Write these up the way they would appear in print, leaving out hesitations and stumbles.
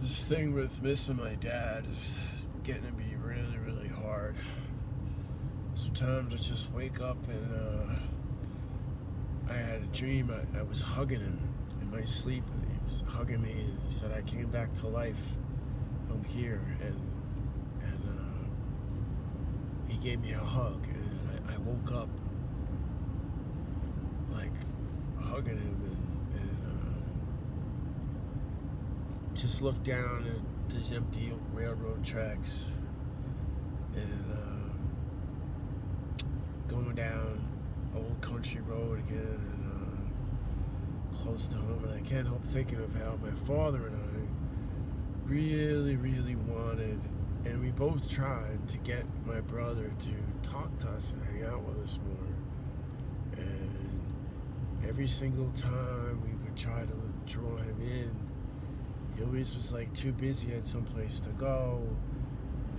This thing with missing my dad is getting to be really, really hard. Sometimes I just wake up and I had a dream. I was hugging him in my sleep. He was hugging me and he said, "I came back to life. I'm here." And he gave me a hug. And I woke up like hugging him and just looked down at these empty railroad tracks and going down Old Country Road again and close to home. And I can't help thinking of how my father and I really, really wanted, and we both tried to get my brother to talk to us and hang out with us more. And every single time we would try to draw him in, he always was like too busy, had someplace to go,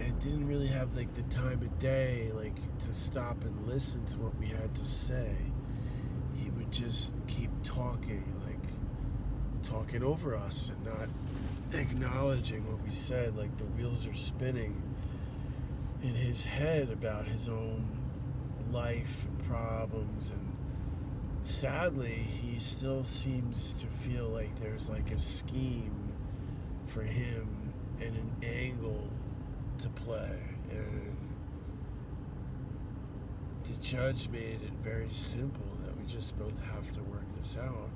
and didn't really have like the time of day like to stop and listen to what we had to say. He would just keep talking over us and not acknowledging what we said, like the wheels are spinning in his head about his own life and problems. And sadly, he still seems to feel like there's like a scheme for him and an angle to play. And the judge made it very simple that we just both have to work this out.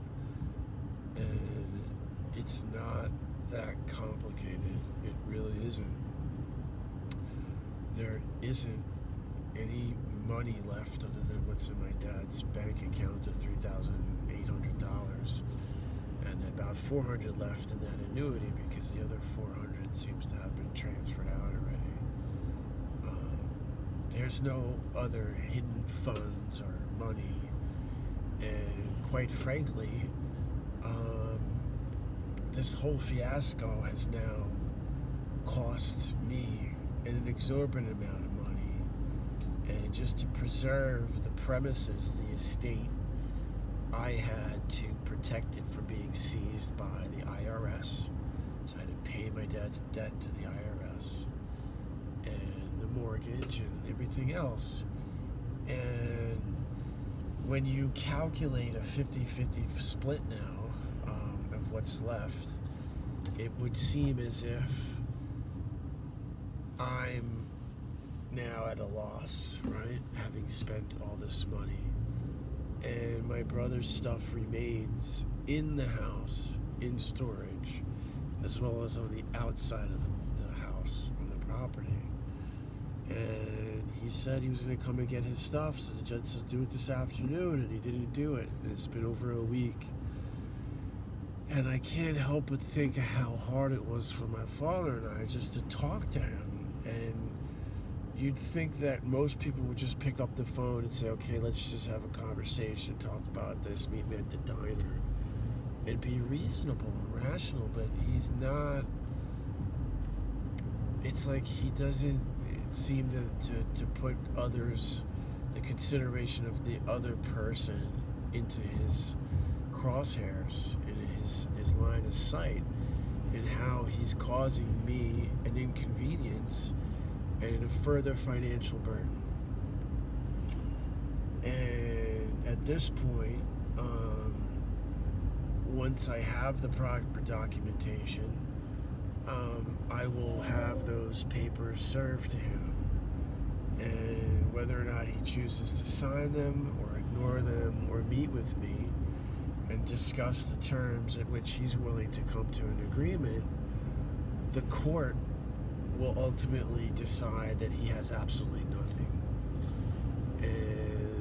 And it's not that complicated. It really isn't. There isn't any money left other than what's in my dad's bank account of $3,800, and about $400 left in that annuity because the other $400 seems to have been transferred out already. There's no other hidden funds or money, and quite frankly, this whole fiasco has now cost me an exorbitant amount of money. And just to preserve the premises, the estate, I had to protect it from being seized by the IRS. So I had to pay my dad's debt to the IRS and the mortgage and everything else. And when you calculate a 50-50 split now, of what's left, it would seem as if I'm now at a loss, right? Having spent all this money. And my brother's stuff remains in the house, in storage, as well as on the outside of the house, on the property. And he said he was going to come and get his stuff, so the judge says, "Do it this afternoon," and he didn't do it. And it's been over a week. And I can't help but think of how hard it was for my father and I just to talk to him. And you'd think that most people would just pick up the phone and say, "Okay, let's just have a conversation, talk about this, meet me at the diner," and be reasonable and rational. But he's not. It's like he doesn't seem to put others, the consideration of the other person, into his crosshairs, in his line of sight, and how he's causing me an inconvenience and a further financial burden. And at this point, once I have the proper documentation, I will have those papers served to him. And whether or not he chooses to sign them or ignore them or meet with me and discuss the terms at which he's willing to come to an agreement, the court will ultimately decide that he has absolutely nothing. And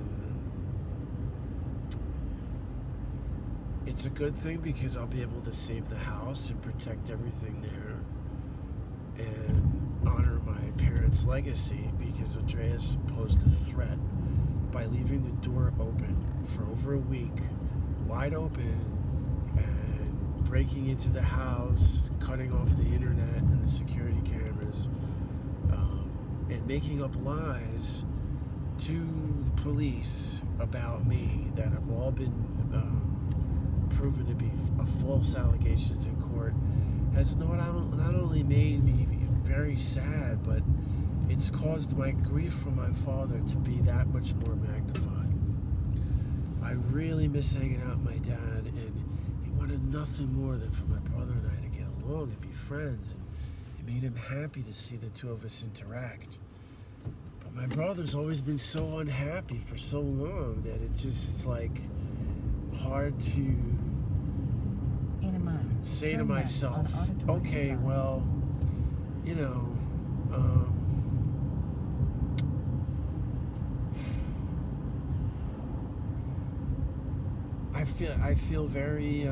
it's a good thing because I'll be able to save the house and protect everything there and honor my parents' legacy, because Andreas posed a threat by leaving the door open for over a week, wide open, and breaking into the house, cutting off the internet and the security cameras, and making up lies to the police about me that have all been proven to be false allegations in court, has not only made me very sad, but it's caused my grief for my father to be that much more magnified. I really miss hanging out with my dad, and he wanted nothing more than for my brother and I to get along and be friends, and it made him happy to see the two of us interact. But my brother's always been so unhappy for so long that it's just like hard to say to myself, okay, well, you know, I feel very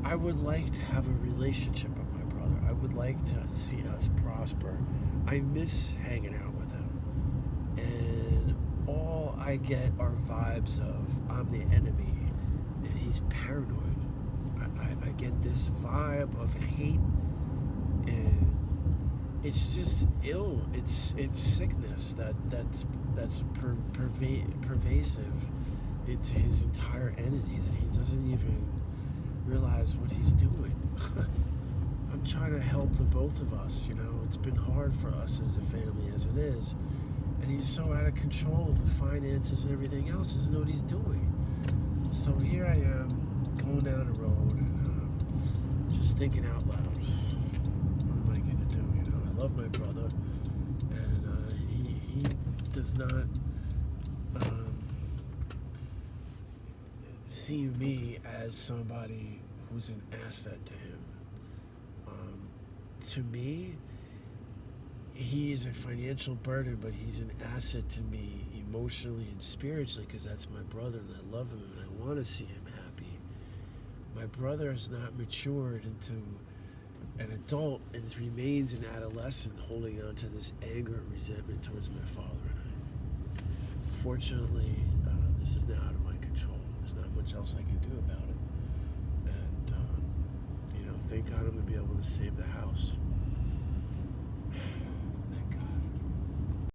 I would like to have a relationship with my brother. I would like to see us prosper. I miss hanging out with him, and all I get are vibes of I'm the enemy and he's paranoid. I get this vibe of hate, and it's just ill. It's sickness that's pervasive into his entire entity, that he doesn't even realize what he's doing. I'm trying to help the both of us, you know. It's been hard for us as a family as it is, and he's so out of control of the finances and everything else. He doesn't know what he's doing. So here I am going down the road and just thinking out loud, what am I going to do? You know, I love my brother, and he does not see me as somebody who's an asset to him. To me, he is a financial burden, but he's an asset to me emotionally and spiritually, because that's my brother and I love him and I want to see him happy. My brother has not matured into an adult and remains an adolescent, holding on to this anger and resentment towards my father and I. Fortunately, this is now out of my control. There's not much else I can do about it. And, you know, thank God I'm going to be able to save the house.